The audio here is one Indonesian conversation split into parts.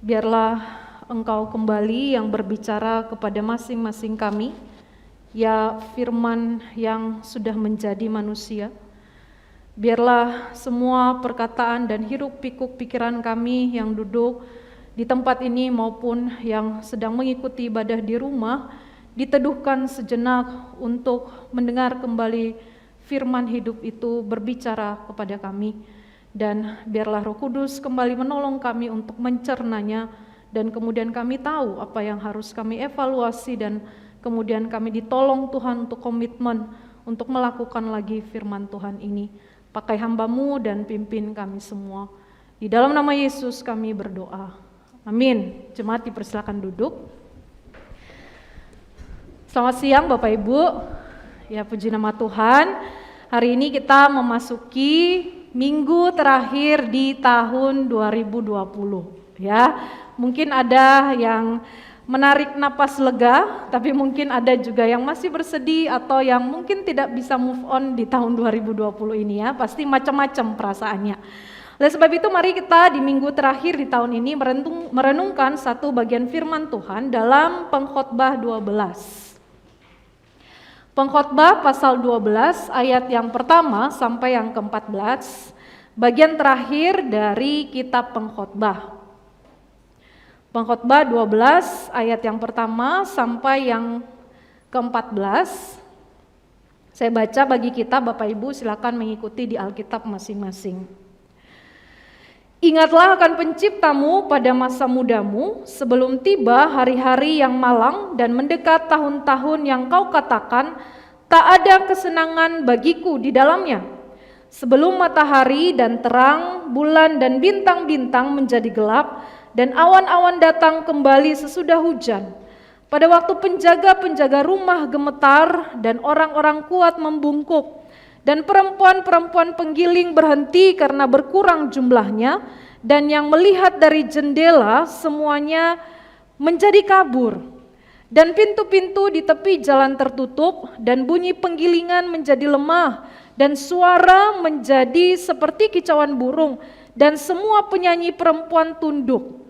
Biarlah Engkau kembali yang berbicara kepada masing-masing kami, ya firman yang sudah menjadi manusia. Biarlah semua perkataan dan hiruk pikuk pikiran kami yang duduk di tempat ini maupun yang sedang mengikuti ibadah di rumah diteduhkan sejenak untuk mendengar kembali firman hidup itu berbicara kepada kami. Dan biarlah Roh Kudus kembali menolong kami untuk mencernanya, dan kemudian kami tahu apa yang harus kami evaluasi, dan kemudian kami ditolong Tuhan untuk komitmen untuk melakukan lagi firman Tuhan ini. Pakai hamba-Mu dan pimpin kami semua. Di dalam nama Yesus kami berdoa. Amin. Jemaat dipersilakan duduk. Selamat siang Bapak Ibu. Ya, puji nama Tuhan. Hari ini kita memasuki minggu terakhir di tahun 2020. Ya, mungkin ada yang menarik napas lega, tapi mungkin ada juga yang masih bersedih atau yang mungkin tidak bisa move on di tahun 2020 ini ya. Pasti macam-macam perasaannya. Oleh sebab itu mari kita di minggu terakhir di tahun ini merenungkan satu bagian firman Tuhan dalam Pengkhotbah 12. Pengkhotbah pasal 12 ayat yang pertama sampai yang ke-14, bagian terakhir dari kitab Pengkhotbah. Pengkhotbah 12 ayat yang pertama sampai yang ke-14. Saya baca bagi kita, Bapak Ibu silakan mengikuti di Alkitab masing-masing. Ingatlah akan penciptamu pada masa mudamu, sebelum tiba hari-hari yang malang dan mendekat tahun-tahun yang kau katakan, tak ada kesenangan bagiku di dalamnya. Sebelum matahari dan terang, bulan dan bintang-bintang menjadi gelap, dan awan-awan datang kembali sesudah hujan. Pada waktu penjaga-penjaga rumah gemetar dan orang-orang kuat membungkuk, dan perempuan-perempuan penggiling berhenti karena berkurang jumlahnya, dan yang melihat dari jendela semuanya menjadi kabur. Dan pintu-pintu di tepi jalan tertutup, dan bunyi penggilingan menjadi lemah, dan suara menjadi seperti kicauan burung, dan semua penyanyi perempuan tunduk.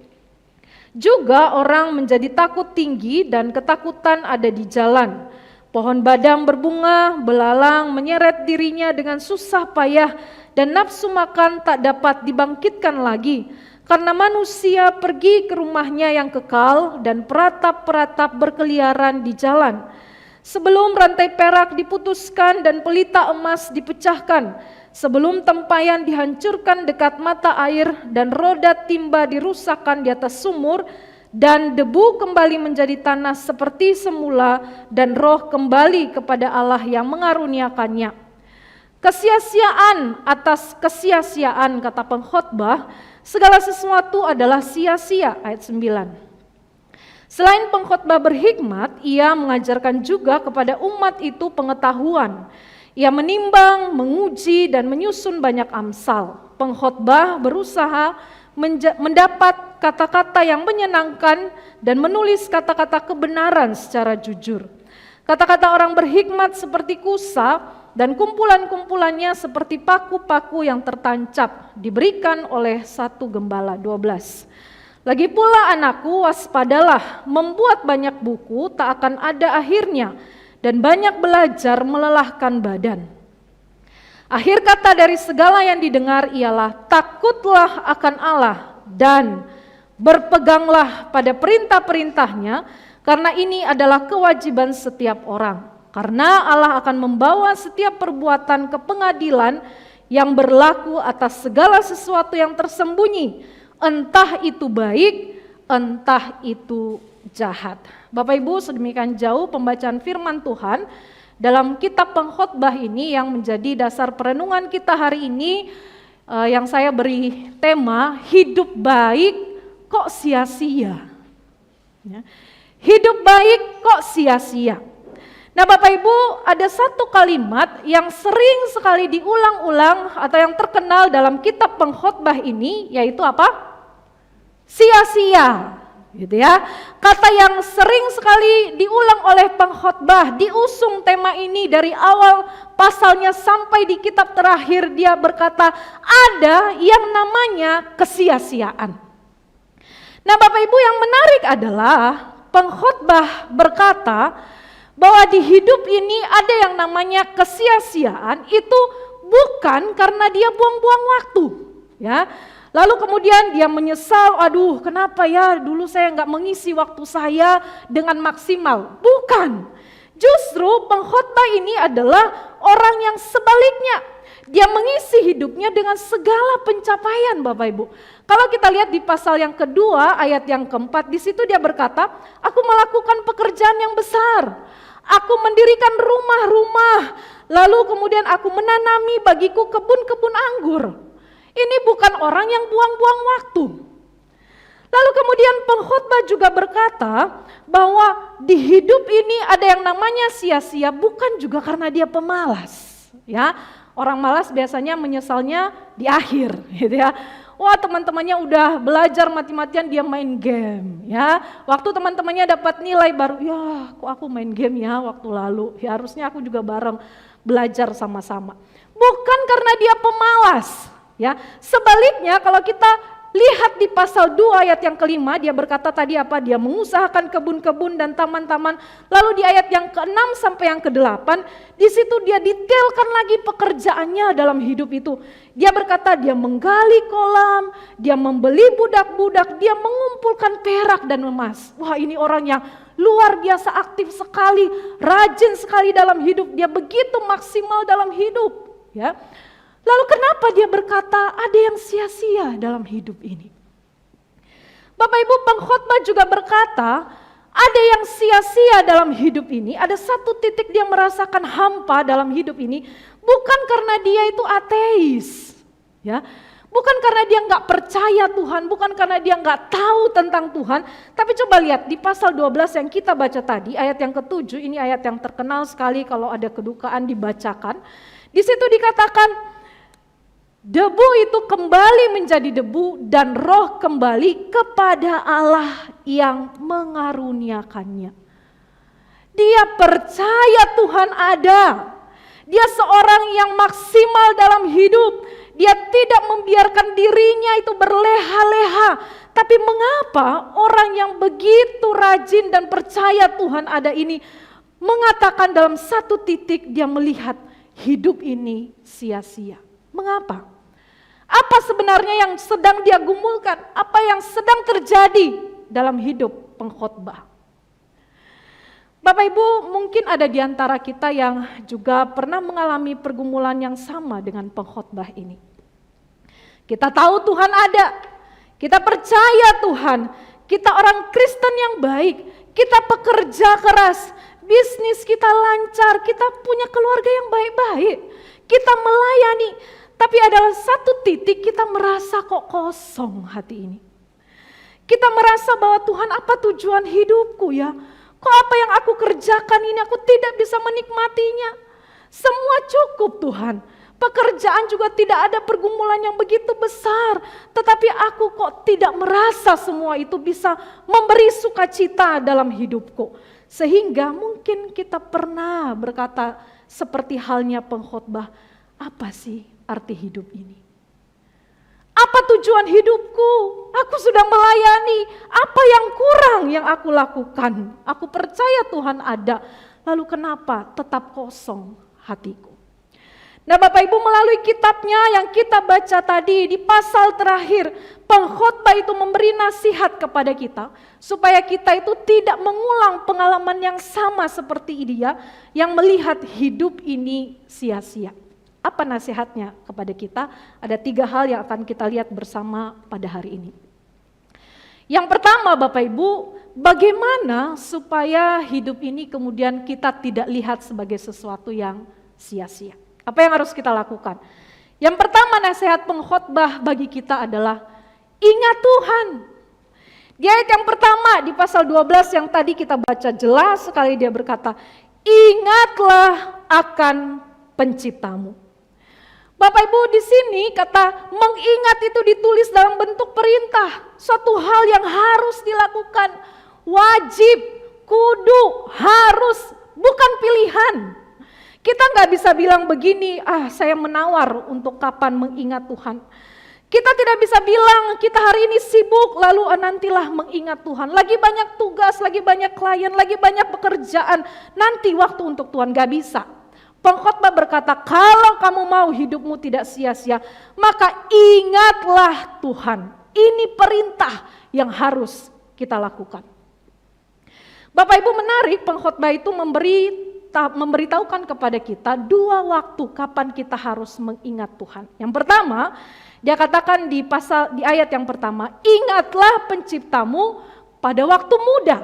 Juga orang menjadi takut tinggi dan ketakutan ada di jalan. Pohon badang berbunga, belalang menyeret dirinya dengan susah payah, dan nafsu makan tak dapat dibangkitkan lagi, karena manusia pergi ke rumahnya yang kekal, dan peratap-peratap berkeliaran di jalan. Sebelum rantai perak diputuskan dan pelita emas dipecahkan, sebelum tempayan dihancurkan dekat mata air, dan roda timba dirusakkan di atas sumur, dan debu kembali menjadi tanah seperti semula, dan roh kembali kepada Allah yang mengaruniakannya. Kesia-siaan atas kesia-siaan, kata pengkhotbah, segala sesuatu adalah sia-sia, ayat 9. Selain pengkhotbah berhikmat, ia mengajarkan juga kepada umat itu pengetahuan. Ia menimbang, menguji, dan menyusun banyak amsal. Pengkhotbah berusaha mendapat kata-kata yang menyenangkan dan menulis kata-kata kebenaran secara jujur. Kata-kata orang berhikmat seperti kusa, dan kumpulan-kumpulannya seperti paku-paku yang tertancap, diberikan oleh satu gembala. 12. Lagi pula anakku, waspadalah, membuat banyak buku tak akan ada akhirnya, dan banyak belajar melelahkan badan. Akhir kata dari segala yang didengar ialah takutlah akan Allah dan berpeganglah pada perintah-perintahnya, karena ini adalah kewajiban setiap orang. Karena Allah akan membawa setiap perbuatan ke pengadilan yang berlaku atas segala sesuatu yang tersembunyi, entah itu baik, entah itu jahat. Bapak Ibu, sedemikian jauh pembacaan firman Tuhan dalam kitab Pengkhotbah ini yang menjadi dasar perenungan kita hari ini, yang saya beri tema hidup baik kok sia-sia. Hidup baik kok sia-sia. Nah Bapak Ibu, ada satu kalimat yang sering sekali diulang-ulang atau yang terkenal dalam kitab Pengkhotbah ini, yaitu apa? Sia-sia. Gitu ya. Kata yang sering sekali diulang oleh pengkhotbah, diusung tema ini dari awal pasalnya sampai di kitab terakhir, dia berkata ada yang namanya kesia-siaan. Nah, Bapak Ibu, yang menarik adalah pengkhotbah berkata bahwa di hidup ini ada yang namanya kesia-siaan, itu bukan karena dia buang-buang waktu, ya. Lalu kemudian dia menyesal, aduh kenapa ya dulu saya nggak mengisi waktu saya dengan maksimal. Bukan, justru pengkhotbah ini adalah orang yang sebaliknya. Dia mengisi hidupnya dengan segala pencapaian, Bapak Ibu. Kalau kita lihat di pasal yang kedua, ayat yang keempat, di situ dia berkata, aku melakukan pekerjaan yang besar. Aku mendirikan rumah-rumah, lalu kemudian aku menanami bagiku kebun-kebun anggur. Ini bukan orang yang buang-buang waktu. Lalu kemudian pengkhotbah juga berkata bahwa di hidup ini ada yang namanya sia-sia, bukan juga karena dia pemalas, ya. Orang malas biasanya menyesalnya di akhir, gitu ya. Wah, teman-temannya udah belajar mati-matian, dia main game, ya. Waktu teman-temannya dapat nilai baru, ya kok aku main game ya waktu lalu, ya harusnya aku juga bareng belajar sama-sama. Bukan karena dia pemalas, ya. Sebaliknya kalau kita lihat di pasal 2 ayat yang kelima, dia berkata tadi apa? Dia mengusahakan kebun-kebun dan taman-taman. Lalu di ayat yang ke-6 sampai yang ke-8, di situ dia detailkan lagi pekerjaannya dalam hidup itu. Dia berkata dia menggali kolam, dia membeli budak-budak, dia mengumpulkan perak dan emas. Wah, ini orang yang luar biasa aktif sekali, rajin sekali dalam hidup. Dia begitu maksimal dalam hidup, ya. Lalu kenapa dia berkata ada yang sia-sia dalam hidup ini? Bapak Ibu, pengkhotbah juga berkata ada yang sia-sia dalam hidup ini. Ada satu titik dia merasakan hampa dalam hidup ini, bukan karena dia itu ateis, ya. Bukan karena dia nggak percaya Tuhan, bukan karena dia nggak tahu tentang Tuhan. Tapi coba lihat di pasal 12 yang kita baca tadi, ayat yang ke-7, ini ayat yang terkenal sekali kalau ada kedukaan dibacakan. Di situ dikatakan, debu itu kembali menjadi debu dan roh kembali kepada Allah yang mengaruniakannya. Dia percaya Tuhan ada. Dia seorang yang maksimal dalam hidup. Dia tidak membiarkan dirinya itu berleha-leha. Tapi mengapa orang yang begitu rajin dan percaya Tuhan ada ini mengatakan dalam satu titik dia melihat hidup ini sia-sia? Mengapa? Apa sebenarnya yang sedang dia gumulkan? Apa yang sedang terjadi dalam hidup pengkhotbah? Bapak Ibu, mungkin ada di antara kita yang juga pernah mengalami pergumulan yang sama dengan pengkhotbah ini. Kita tahu Tuhan ada, kita percaya Tuhan, kita orang Kristen yang baik, kita pekerja keras, bisnis kita lancar, kita punya keluarga yang baik-baik, kita melayani. Tapi adalah satu titik kita merasa kok kosong hati ini. Kita merasa bahwa Tuhan, apa tujuan hidupku ya? Kok apa yang aku kerjakan ini aku tidak bisa menikmatinya? Semua cukup Tuhan. Pekerjaan juga tidak ada pergumulan yang begitu besar. Tetapi aku kok tidak merasa semua itu bisa memberi sukacita dalam hidupku. Sehingga mungkin kita pernah berkata seperti halnya pengkhotbah, apa sih arti hidup ini? Apa tujuan hidupku? Aku sudah melayani. Apa yang kurang yang aku lakukan? Aku percaya Tuhan ada. Lalu kenapa tetap kosong hatiku? Nah Bapak Ibu, melalui kitabnya yang kita baca tadi di pasal terakhir, pengkhotbah itu memberi nasihat kepada kita supaya kita itu tidak mengulang pengalaman yang sama seperti dia yang melihat hidup ini sia-sia. Apa nasihatnya kepada kita? Ada 3 hal yang akan kita lihat bersama pada hari ini. Yang pertama Bapak Ibu, bagaimana supaya hidup ini kemudian kita tidak lihat sebagai sesuatu yang sia-sia. Apa yang harus kita lakukan? Yang pertama nasihat pengkhotbah bagi kita adalah ingat Tuhan. Di ayat yang pertama di pasal 12 yang tadi kita baca jelas sekali dia berkata, ingatlah akan penciptamu. Bapak Ibu, di sini kata mengingat itu ditulis dalam bentuk perintah, suatu hal yang harus dilakukan, wajib, kudu, harus, bukan pilihan. Kita nggak bisa bilang begini, saya menawar untuk kapan mengingat Tuhan. Kita tidak bisa bilang kita hari ini sibuk lalu nantilah mengingat Tuhan. Lagi banyak tugas, lagi banyak klien, lagi banyak pekerjaan. Nanti waktu untuk Tuhan, gak bisa. Pengkhotbah berkata, kalau kamu mau hidupmu tidak sia-sia, maka ingatlah Tuhan. Ini perintah yang harus kita lakukan. Bapak Ibu, menarik, pengkhotbah itu memberitahukan kepada kita 2 waktu kapan kita harus mengingat Tuhan. Yang pertama, dia katakan di ayat yang pertama, ingatlah penciptamu pada waktu muda.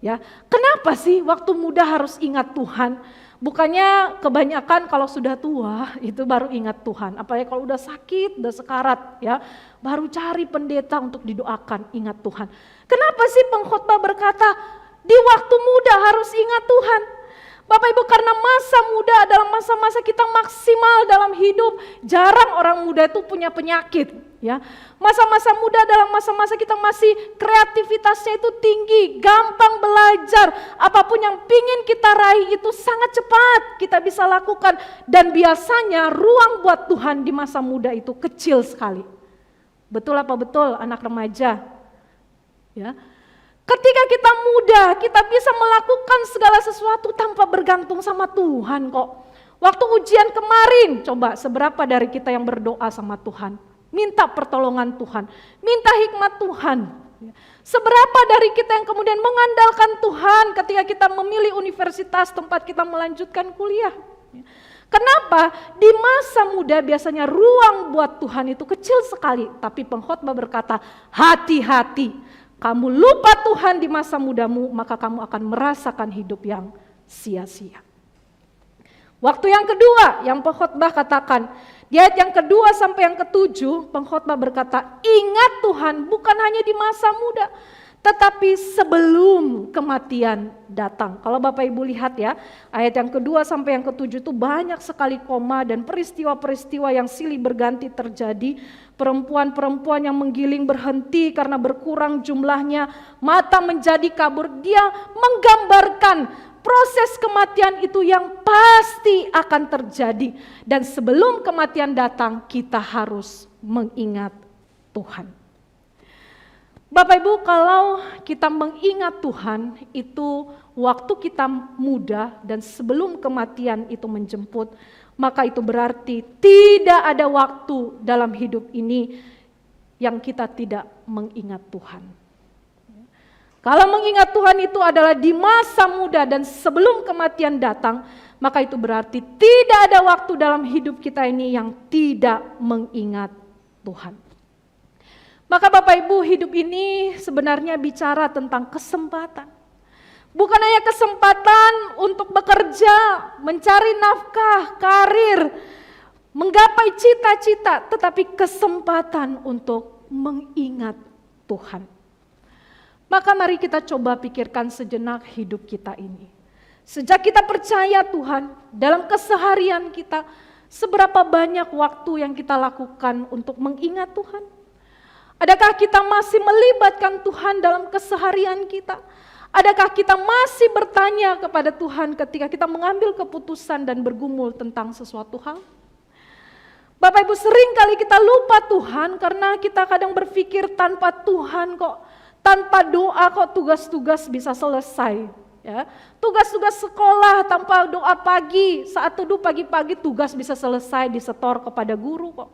Ya, kenapa sih waktu muda harus ingat Tuhan? Bukannya kebanyakan kalau sudah tua itu baru ingat Tuhan. Apalagi kalau udah sakit, udah sekarat, ya, baru cari pendeta untuk didoakan, ingat Tuhan. Kenapa sih pengkhotbah berkata di waktu muda harus ingat Tuhan? Bapak Ibu, karena masa muda adalah masa-masa kita maksimal dalam hidup. Jarang orang muda itu punya penyakit. Ya, masa-masa muda adalah masa-masa kita masih kreativitasnya itu tinggi, gampang belajar. Apapun yang pingin kita raih itu sangat cepat kita bisa lakukan. Dan biasanya ruang buat Tuhan di masa muda itu kecil sekali. Betul apa betul anak remaja? Ya. Ketika kita muda, kita bisa melakukan segala sesuatu tanpa bergantung sama Tuhan kok. Waktu ujian kemarin, coba seberapa dari kita yang berdoa sama Tuhan? Minta pertolongan Tuhan, minta hikmat Tuhan. Seberapa dari kita yang kemudian mengandalkan Tuhan ketika kita memilih universitas tempat kita melanjutkan kuliah? Kenapa? Di masa muda biasanya ruang buat Tuhan itu kecil sekali. Tapi pengkhotbah berkata, hati-hati. Kamu lupa Tuhan di masa mudamu, maka kamu akan merasakan hidup yang sia-sia. Waktu yang kedua, yang pengkhotbah katakan, di ayat yang kedua sampai yang ketujuh, pengkhotbah berkata, ingat Tuhan bukan hanya di masa muda, tetapi sebelum kematian datang. Kalau Bapak Ibu lihat ya, ayat yang kedua sampai yang ketujuh itu banyak sekali koma dan peristiwa-peristiwa yang silih berganti terjadi. Perempuan-perempuan yang menggiling berhenti karena berkurang jumlahnya, mata menjadi kabur. Dia menggambarkan proses kematian itu yang pasti akan terjadi. Dan sebelum kematian datang, kita harus mengingat Tuhan. Bapak Ibu, kalau kita mengingat Tuhan itu waktu kita muda dan sebelum kematian itu menjemput, maka itu berarti tidak ada waktu dalam hidup ini yang kita tidak mengingat Tuhan. Kalau mengingat Tuhan itu adalah di masa muda dan sebelum kematian datang, maka itu berarti tidak ada waktu dalam hidup kita ini yang tidak mengingat Tuhan. Maka Bapak Ibu, hidup ini sebenarnya bicara tentang kesempatan. Bukan hanya kesempatan untuk bekerja, mencari nafkah, karir, menggapai cita-cita, tetapi kesempatan untuk mengingat Tuhan. Maka mari kita coba pikirkan sejenak hidup kita ini. Sejak kita percaya Tuhan, dalam keseharian kita, seberapa banyak waktu yang kita lakukan untuk mengingat Tuhan? Adakah kita masih melibatkan Tuhan dalam keseharian kita? Adakah kita masih bertanya kepada Tuhan ketika kita mengambil keputusan dan bergumul tentang sesuatu hal? Bapak Ibu, sering kali kita lupa Tuhan karena kita kadang berpikir tanpa Tuhan kok, tanpa doa kok tugas-tugas bisa selesai. Ya, tugas-tugas sekolah tanpa doa pagi, saat teduh pagi-pagi tugas bisa selesai disetor kepada guru kok.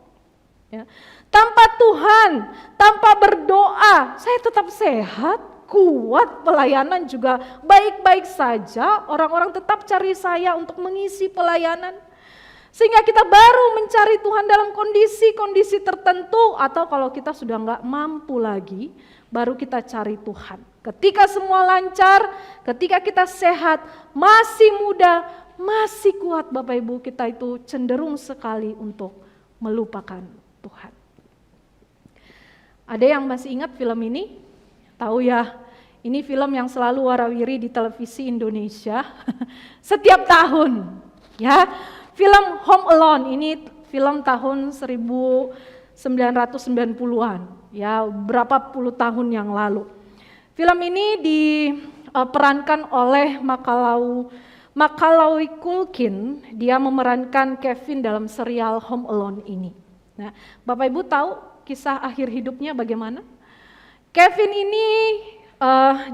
Ya. Tanpa Tuhan, tanpa berdoa, saya tetap sehat, kuat, pelayanan juga baik-baik saja, orang-orang tetap cari saya untuk mengisi pelayanan. Sehingga kita baru mencari Tuhan dalam kondisi-kondisi tertentu, atau kalau kita sudah nggak mampu lagi, baru kita cari Tuhan. Ketika semua lancar, ketika kita sehat, masih muda, masih kuat Bapak Ibu, kita itu cenderung sekali untuk melupakan Tuhan. Ada yang masih ingat film ini? Tahu ya, ini film yang selalu warawiri di televisi Indonesia setiap tahun. Ya, film Home Alone ini film tahun 1990-an, ya berapa puluh tahun yang lalu. Film ini diperankan oleh Macaulay Culkin, dia memerankan Kevin dalam serial Home Alone ini. Nah, Bapak Ibu tahu kisah akhir hidupnya bagaimana? Kevin ini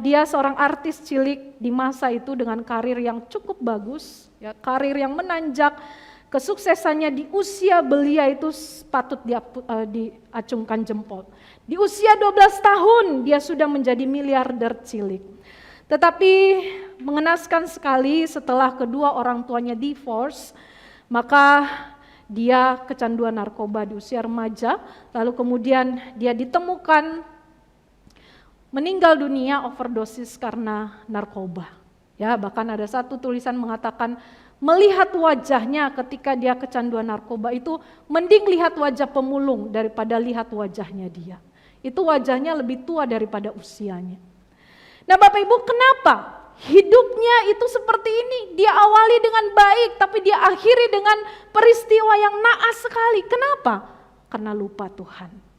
dia seorang artis cilik di masa itu dengan karir yang cukup bagus, ya, karir yang menanjak, kesuksesannya di usia belia itu patut diacungkan jempol. Di usia 12 tahun dia sudah menjadi miliarder cilik. Tetapi mengenaskan sekali setelah kedua orang tuanya divorce, maka dia kecanduan narkoba di usia remaja, lalu kemudian dia ditemukan meninggal dunia overdosis karena narkoba. Ya, bahkan ada satu tulisan mengatakan melihat wajahnya ketika dia kecanduan narkoba itu mending lihat wajah pemulung daripada lihat wajahnya dia. Itu wajahnya lebih tua daripada usianya. Nah, Bapak Ibu, kenapa hidupnya itu seperti ini? Dia awali dengan baik, tapi dia akhiri dengan peristiwa yang naas sekali. Kenapa? Karena lupa Tuhan.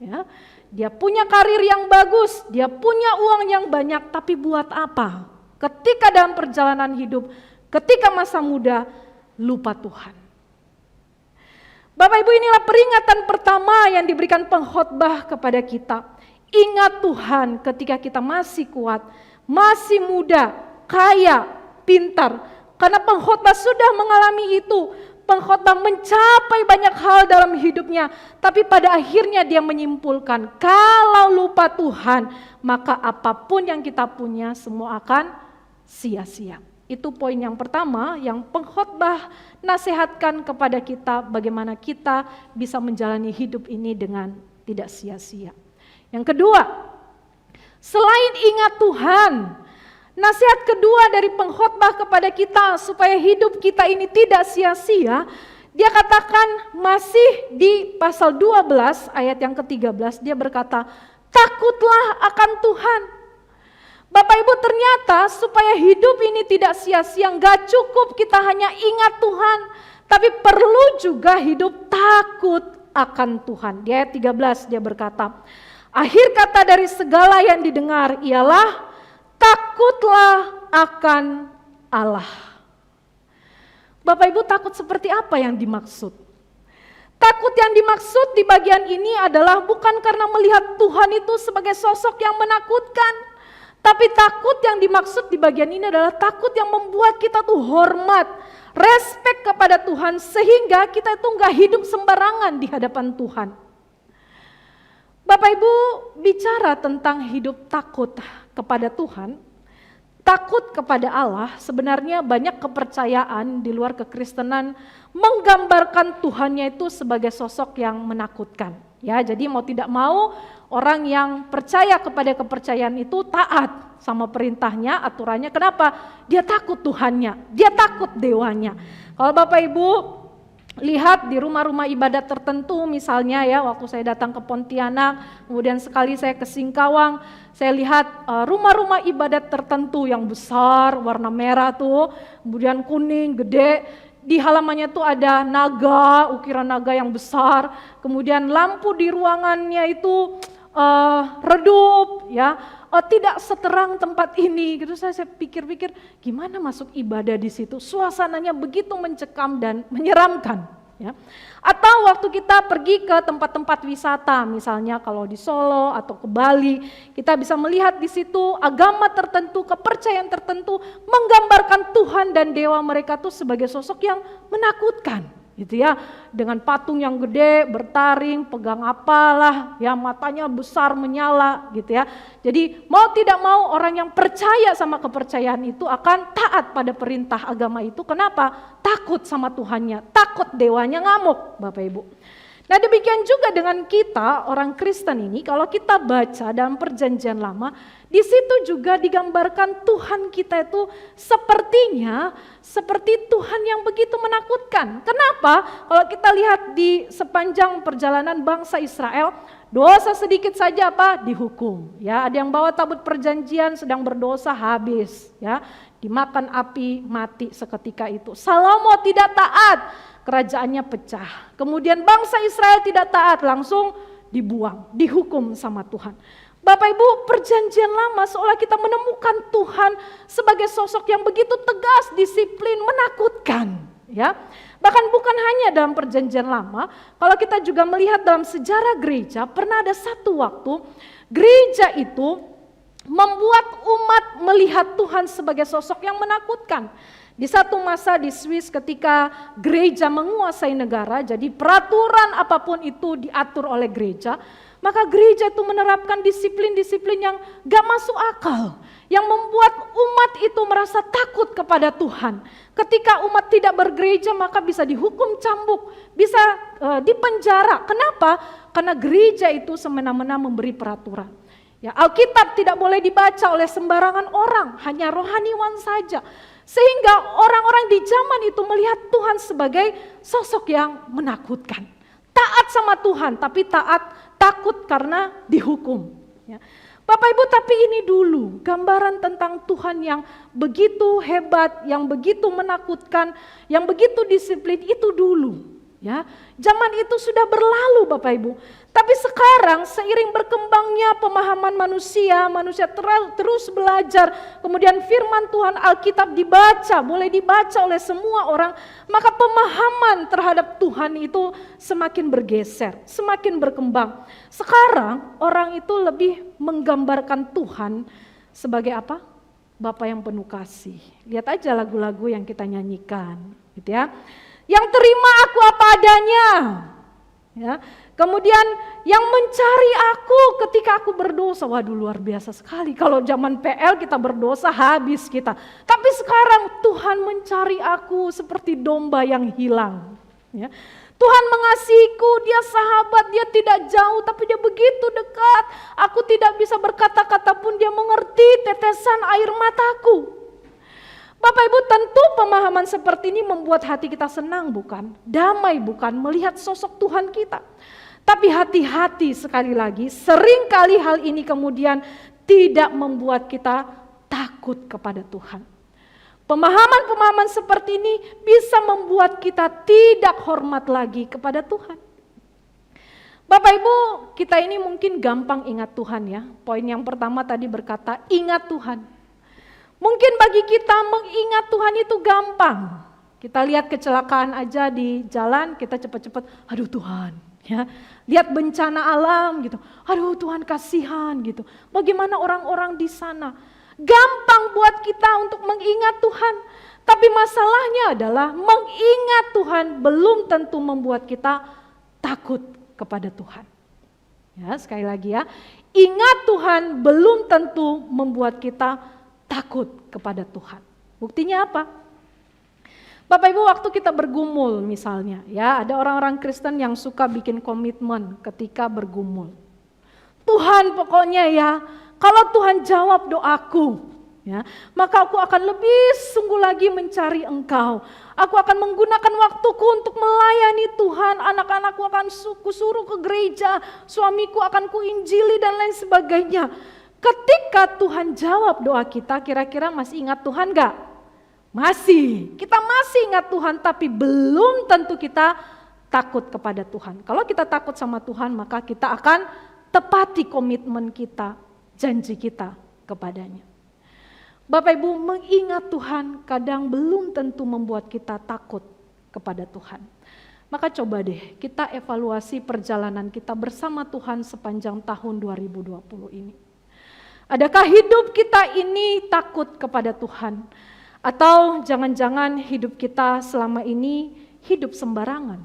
Ya, dia punya karir yang bagus, dia punya uang yang banyak, tapi buat apa? Ketika dalam perjalanan hidup, ketika masa muda, lupa Tuhan. Bapak Ibu, inilah peringatan pertama yang diberikan pengkhotbah kepada kita. Ingat Tuhan ketika kita masih kuat, masih muda, kaya, pintar. Karena pengkhotbah sudah mengalami itu. Pengkhotbah mencapai banyak hal dalam hidupnya. Tapi pada akhirnya dia menyimpulkan, kalau lupa Tuhan, maka apapun yang kita punya semua akan sia-sia. Itu poin yang pertama yang pengkhotbah nasihatkan kepada kita bagaimana kita bisa menjalani hidup ini dengan tidak sia-sia. Yang kedua, selain ingat Tuhan, nasihat kedua dari pengkhotbah kepada kita supaya hidup kita ini tidak sia-sia, dia katakan masih di pasal 12 ayat yang ke-13, dia berkata, takutlah akan Tuhan. Bapak Ibu, ternyata supaya hidup ini tidak sia-sia, gak cukup kita hanya ingat Tuhan, tapi perlu juga hidup takut akan Tuhan. Di ayat 13 dia berkata, akhir kata dari segala yang didengar ialah takutlah akan Allah. Bapak Ibu, takut seperti apa yang dimaksud? Takut yang dimaksud di bagian ini adalah bukan karena melihat Tuhan itu sebagai sosok yang menakutkan, tapi takut yang dimaksud di bagian ini adalah takut yang membuat kita tuh hormat, respek kepada Tuhan sehingga kita itu gak hidup sembarangan di hadapan Tuhan. Bapak Ibu, bicara tentang hidup takut kepada Tuhan, takut kepada Allah, sebenarnya banyak kepercayaan di luar kekristenan menggambarkan Tuhannya itu sebagai sosok yang menakutkan. Ya, jadi mau tidak mau orang yang percaya kepada kepercayaan itu taat sama perintahnya, aturannya. Kenapa? Dia takut Tuhannya, dia takut dewanya. Kalau Bapak Ibu lihat di rumah-rumah ibadat tertentu misalnya ya, waktu saya datang ke Pontianak, kemudian sekali saya ke Singkawang, saya lihat rumah-rumah ibadat tertentu yang besar, warna merah tuh, kemudian kuning, gede. Di halamannya tuh ada naga, ukiran naga yang besar, kemudian lampu di ruangannya itu redup, ya, tidak seterang tempat ini. Gitu saya pikir-pikir, gimana masuk ibadah di situ? Suasananya begitu mencekam dan menyeramkan. Ya. Atau waktu kita pergi ke tempat-tempat wisata, misalnya kalau di Solo atau ke Bali, kita bisa melihat di situ agama tertentu, kepercayaan tertentu menggambarkan Tuhan dan dewa mereka tuh sebagai sosok yang menakutkan, gitu ya, dengan patung yang gede, bertaring, pegang apalah, ya matanya besar menyala, gitu ya. Jadi mau tidak mau orang yang percaya sama kepercayaan itu akan taat pada perintah agama itu. Kenapa? Takut sama Tuhannya, takut dewanya ngamuk, Bapak Ibu. Nah, demikian juga dengan kita orang Kristen ini, kalau kita baca dalam perjanjian lama, di situ juga digambarkan Tuhan kita itu sepertinya seperti Tuhan yang begitu menakutkan. Kenapa? Kalau kita lihat di sepanjang perjalanan bangsa Israel, dosa sedikit saja apa? Dihukum. Ya, ada yang bawa tabut perjanjian sedang berdosa habis, ya. Dimakan api, mati seketika itu. Salomo tidak taat, kerajaannya pecah. Kemudian bangsa Israel tidak taat, langsung dibuang, dihukum sama Tuhan. Bapak Ibu, perjanjian lama seolah kita menemukan Tuhan sebagai sosok yang begitu tegas, disiplin, menakutkan. Ya, Bahkan bukan hanya dalam perjanjian lama, kalau kita juga melihat dalam sejarah gereja, pernah ada satu waktu gereja itu membuat umat melihat Tuhan sebagai sosok yang menakutkan. Di satu masa di Swiss ketika gereja menguasai negara, jadi peraturan apapun itu diatur oleh gereja, maka gereja itu menerapkan disiplin-disiplin yang gak masuk akal, yang membuat umat itu merasa takut kepada Tuhan. Ketika umat tidak bergereja maka bisa dihukum cambuk, bisa dipenjara. Kenapa? Karena gereja itu semena-mena memberi peraturan. Ya, Alkitab tidak boleh dibaca oleh sembarangan orang, hanya rohaniwan saja. Sehingga orang-orang di zaman itu melihat Tuhan sebagai sosok yang menakutkan. Taat sama Tuhan, tapi takut karena dihukum. Ya. Bapak Ibu, tapi ini dulu gambaran tentang Tuhan yang begitu hebat, yang begitu menakutkan, yang begitu disiplin itu dulu. Ya, zaman itu sudah berlalu Bapak Ibu. Tapi sekarang seiring berkembangnya pemahaman manusia terus belajar, kemudian firman Tuhan Alkitab dibaca, boleh dibaca oleh semua orang, maka pemahaman terhadap Tuhan itu semakin bergeser, semakin berkembang. Sekarang orang itu lebih menggambarkan Tuhan sebagai apa? Bapa yang penuh kasih. Lihat aja lagu-lagu yang kita nyanyikan, gitu ya. Yang terima aku apa adanya, ya. Kemudian yang mencari aku ketika aku berdosa. Waduh, luar biasa sekali. Kalau zaman PL kita berdosa habis kita. Tapi sekarang Tuhan mencari aku seperti domba yang hilang, ya. Tuhan mengasihiku, dia sahabat, dia tidak jauh tapi dia begitu dekat. Aku tidak bisa berkata-kata pun dia mengerti tetesan air mataku. Bapak Ibu, tentu pemahaman seperti ini membuat hati kita senang bukan? Damai bukan? Melihat sosok Tuhan kita. Tapi hati-hati sekali lagi, seringkali hal ini kemudian tidak membuat kita takut kepada Tuhan. Pemahaman-pemahaman seperti ini bisa membuat kita tidak hormat lagi kepada Tuhan. Bapak Ibu, kita ini mungkin gampang ingat Tuhan ya. Poin yang pertama tadi berkata ingat Tuhan. Mungkin bagi kita mengingat Tuhan itu gampang. Kita lihat kecelakaan aja di jalan, kita cepat-cepat, aduh Tuhan. Ya, lihat bencana alam gitu, aduh Tuhan kasihan gitu. Bagaimana orang-orang di sana? Gampang buat kita untuk mengingat Tuhan. Tapi masalahnya adalah mengingat Tuhan belum tentu membuat kita takut kepada Tuhan. Ya, sekali lagi ya, ingat Tuhan belum tentu membuat kita takut kepada Tuhan. Buktinya apa? Bapak Ibu, waktu kita bergumul misalnya, ya ada orang-orang Kristen yang suka bikin komitmen ketika bergumul. Tuhan pokoknya ya, kalau Tuhan jawab doaku, ya, maka aku akan lebih sungguh lagi mencari Engkau. Aku akan menggunakan waktuku untuk melayani Tuhan. Anak-anakku akan kusuruh ke gereja, suamiku akan kuinjili dan lain sebagainya. Ketika Tuhan jawab doa kita, kira-kira masih ingat Tuhan gak? Masih, kita masih ingat Tuhan, tapi belum tentu kita takut kepada Tuhan. Kalau kita takut sama Tuhan, maka kita akan tepati komitmen kita, janji kita kepadanya. Bapak Ibu, mengingat Tuhan kadang belum tentu membuat kita takut kepada Tuhan. Maka coba deh kita evaluasi perjalanan kita bersama Tuhan sepanjang tahun 2020 ini. Adakah hidup kita ini takut kepada Tuhan? Atau jangan-jangan hidup kita selama ini hidup sembarangan?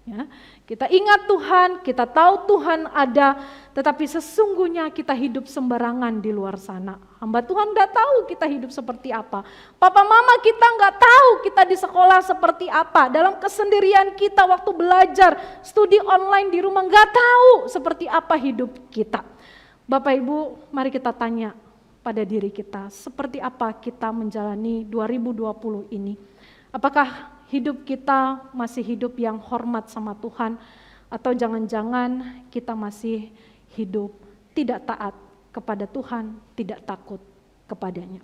Ya, kita ingat Tuhan, kita tahu Tuhan ada, tetapi sesungguhnya kita hidup sembarangan di luar sana. Hamba Tuhan gak tahu kita hidup seperti apa. Papa mama kita gak tahu kita di sekolah seperti apa. Dalam kesendirian kita waktu belajar, studi online di rumah gak tahu seperti apa hidup kita. Bapak Ibu, mari kita tanya pada diri kita, seperti apa kita menjalani 2020 ini? Apakah hidup kita masih hidup yang hormat sama Tuhan, atau jangan-jangan kita masih hidup tidak taat kepada Tuhan, tidak takut kepadanya?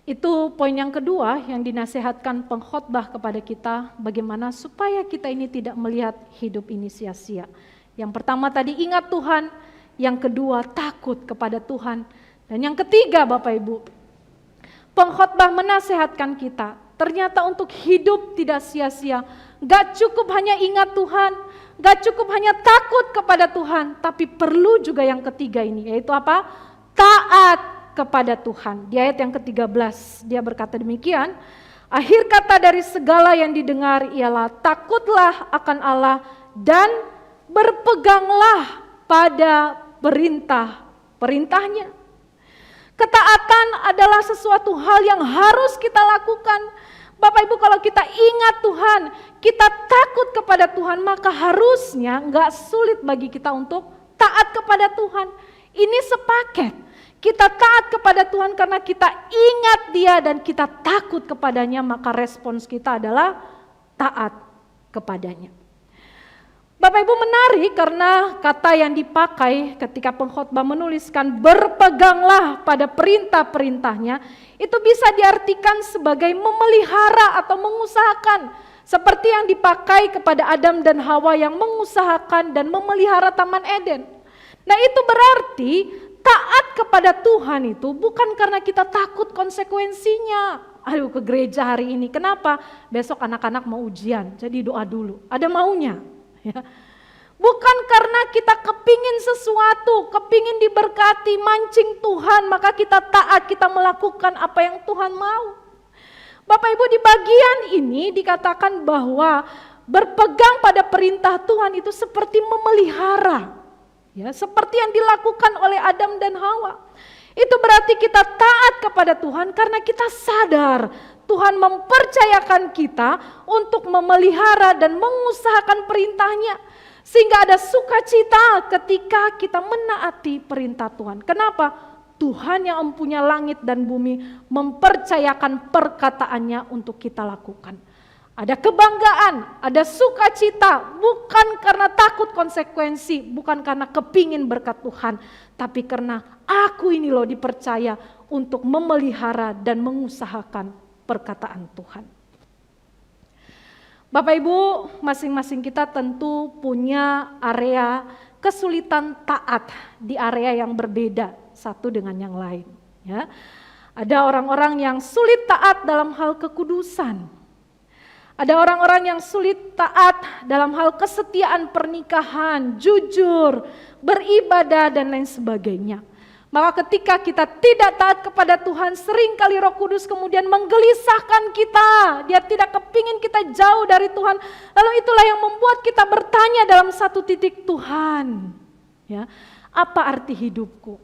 Itu poin yang kedua yang dinasihatkan pengkhotbah kepada kita, bagaimana supaya kita ini tidak melihat hidup ini sia-sia. Yang pertama tadi ingat Tuhan, yang kedua takut kepada Tuhan, dan yang ketiga Bapak Ibu, pengkhotbah menasehatkan kita Ternyata untuk hidup tidak sia-sia. Gak cukup hanya ingat Tuhan, gak cukup hanya takut kepada Tuhan, tapi perlu juga yang ketiga ini, yaitu apa? Taat kepada Tuhan. Di ayat yang ke-13 dia berkata demikian, akhir kata dari segala yang didengar ialah takutlah akan Allah dan berpeganglah pada perintah-perintahnya. Ketaatan adalah sesuatu hal yang harus kita lakukan. Bapak Ibu, kalau kita ingat Tuhan, kita takut kepada Tuhan, maka harusnya gak sulit bagi kita untuk taat kepada Tuhan. Ini sepaket. Kita taat kepada Tuhan karena kita ingat Dia dan kita takut kepadanya, maka respons kita adalah taat kepadanya. Bapak Ibu, menarik karena kata yang dipakai ketika pengkhotbah menuliskan berpeganglah pada perintah-perintahnya, itu bisa diartikan sebagai memelihara atau mengusahakan. Seperti yang dipakai kepada Adam dan Hawa yang mengusahakan dan memelihara Taman Eden. Nah, itu berarti taat kepada Tuhan itu bukan karena kita takut konsekuensinya. Aduh, ke gereja hari ini, kenapa? Besok anak-anak mau ujian, jadi doa dulu. Ada maunya. Ya. Bukan karena kita kepingin sesuatu, kepingin diberkati, mancing Tuhan, maka kita taat, kita melakukan apa yang Tuhan mau. Bapak Ibu, di bagian ini dikatakan bahwa berpegang pada perintah Tuhan itu seperti memelihara, ya, seperti yang dilakukan oleh Adam dan Hawa. Itu berarti kita taat kepada Tuhan karena kita sadar Tuhan mempercayakan kita untuk memelihara dan mengusahakan perintahnya. Sehingga ada sukacita ketika kita menaati perintah Tuhan. Kenapa? Tuhan yang mempunyai langit dan bumi mempercayakan perkataannya untuk kita lakukan. Ada kebanggaan, ada sukacita, bukan karena takut konsekuensi, bukan karena kepingin berkat Tuhan, tapi karena aku ini loh dipercaya untuk memelihara dan mengusahakan perkataan Tuhan. Bapak Ibu, masing-masing kita tentu punya area kesulitan taat di area yang berbeda satu dengan yang lain. Ya. Ada orang-orang yang sulit taat dalam hal kekudusan. Ada orang-orang yang sulit taat dalam hal kesetiaan pernikahan, jujur, beribadah dan lain sebagainya. Maka ketika kita tidak taat kepada Tuhan, seringkali Roh Kudus kemudian menggelisahkan kita. Dia tidak kepingin kita jauh dari Tuhan. Lalu itulah yang membuat kita bertanya dalam satu titik, Tuhan, ya, apa arti hidupku?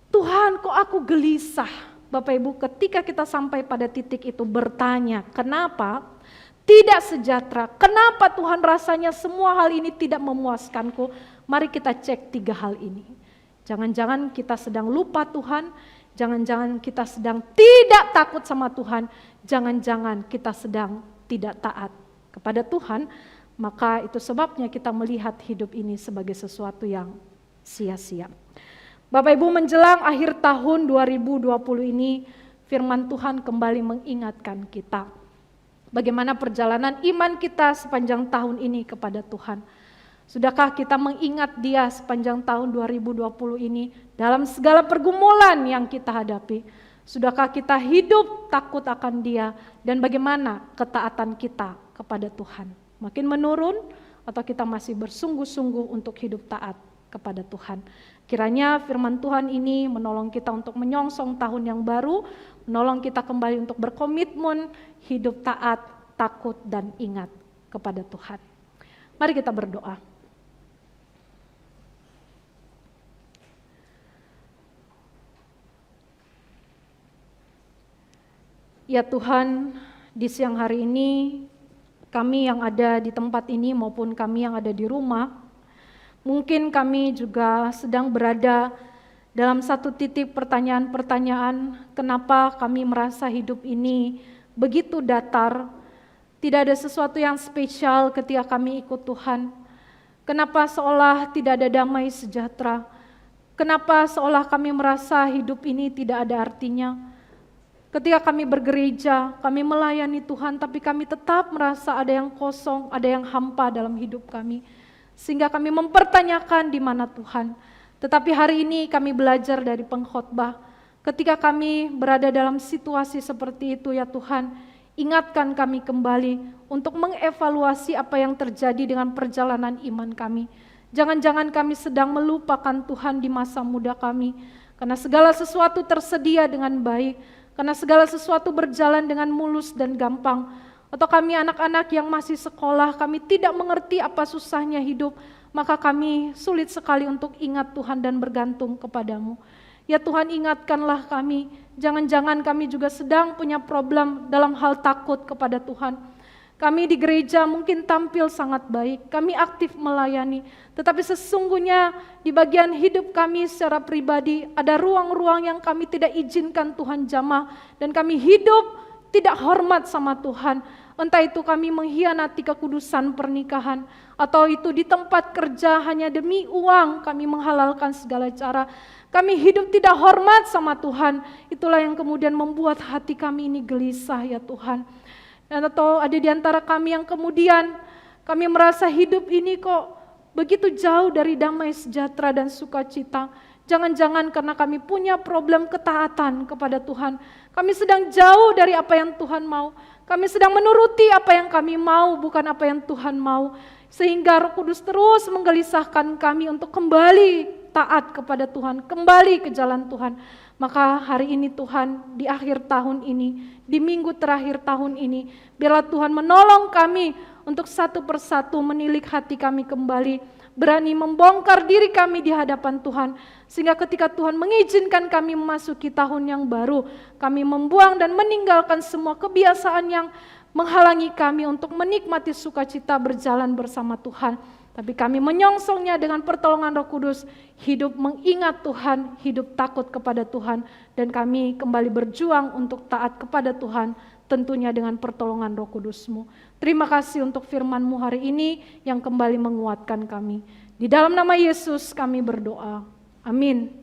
Tuhan, kok aku gelisah? Bapak Ibu, ketika kita sampai pada titik itu bertanya, kenapa? Tidak sejahtera. Kenapa Tuhan rasanya semua hal ini tidak memuaskanku? Mari kita cek 3 hal ini. Jangan-jangan kita sedang lupa Tuhan, jangan-jangan kita sedang tidak takut sama Tuhan, jangan-jangan kita sedang tidak taat kepada Tuhan, maka itu sebabnya kita melihat hidup ini sebagai sesuatu yang sia-sia. Bapak Ibu, menjelang akhir tahun 2020 ini, firman Tuhan kembali mengingatkan kita bagaimana perjalanan iman kita sepanjang tahun ini kepada Tuhan. Sudahkah kita mengingat Dia sepanjang tahun 2020 ini dalam segala pergumulan yang kita hadapi? Sudahkah kita hidup takut akan Dia dan bagaimana ketaatan kita kepada Tuhan? Makin menurun atau kita masih bersungguh-sungguh untuk hidup taat kepada Tuhan? Kiranya firman Tuhan ini menolong kita untuk menyongsong tahun yang baru, menolong kita kembali untuk berkomitmen hidup taat, takut dan ingat kepada Tuhan. Mari kita berdoa. Ya Tuhan, di siang hari ini kami yang ada di tempat ini maupun kami yang ada di rumah, mungkin kami juga sedang berada dalam satu titik pertanyaan-pertanyaan, kenapa kami merasa hidup ini begitu datar, tidak ada sesuatu yang spesial ketika kami ikut Tuhan. Kenapa seolah tidak ada damai sejahtera? Kenapa seolah kami merasa hidup ini tidak ada artinya? Ketika kami bergereja, kami melayani Tuhan, tapi kami tetap merasa ada yang kosong, ada yang hampa dalam hidup kami. Sehingga kami mempertanyakan di mana Tuhan. Tetapi hari ini kami belajar dari pengkhotbah. Ketika kami berada dalam situasi seperti itu, ya Tuhan, Ingatkan kami kembali untuk mengevaluasi apa yang terjadi dengan perjalanan iman kami. Jangan-jangan kami sedang melupakan Tuhan di masa muda kami, karena segala sesuatu tersedia dengan baik, karena segala sesuatu berjalan dengan mulus dan gampang. Atau kami anak-anak yang masih sekolah, kami tidak mengerti apa susahnya hidup, maka kami sulit sekali untuk ingat Tuhan dan bergantung kepadamu. Ya Tuhan, ingatkanlah kami, jangan-jangan kami juga sedang punya problem dalam hal takut kepada Tuhan. Kami di gereja mungkin tampil sangat baik, kami aktif melayani, tetapi sesungguhnya di bagian hidup kami secara pribadi ada ruang-ruang yang kami tidak izinkan Tuhan jamah, dan kami hidup tidak hormat sama Tuhan. Entah itu kami mengkhianati kekudusan pernikahan, atau itu di tempat kerja hanya demi uang kami menghalalkan segala cara. Kami hidup tidak hormat sama Tuhan. Itulah yang kemudian membuat hati kami ini gelisah ya Tuhan. Dan atau ada di antara kami yang kemudian kami merasa hidup ini kok begitu jauh dari damai sejahtera dan sukacita. Jangan-jangan karena kami punya problem ketaatan kepada Tuhan. Kami sedang jauh dari apa yang Tuhan mau. Kami sedang menuruti apa yang kami mau, bukan apa yang Tuhan mau. Sehingga Roh Kudus terus menggelisahkan kami untuk kembali taat kepada Tuhan, kembali ke jalan Tuhan. Maka hari ini Tuhan, di akhir tahun ini, di minggu terakhir tahun ini, biarlah Tuhan menolong kami untuk satu persatu menilik hati kami kembali, berani membongkar diri kami di hadapan Tuhan, sehingga ketika Tuhan mengizinkan kami memasuki tahun yang baru, kami membuang dan meninggalkan semua kebiasaan yang menghalangi kami untuk menikmati sukacita berjalan bersama Tuhan. Tapi kami menyongsongnya dengan pertolongan Roh Kudus, hidup mengingat Tuhan, hidup takut kepada Tuhan, dan kami kembali berjuang untuk taat kepada Tuhan, tentunya dengan pertolongan Roh Kudus-Mu. Terima kasih untuk firman-Mu hari ini yang kembali menguatkan kami. Di dalam nama Yesus kami berdoa. Amin.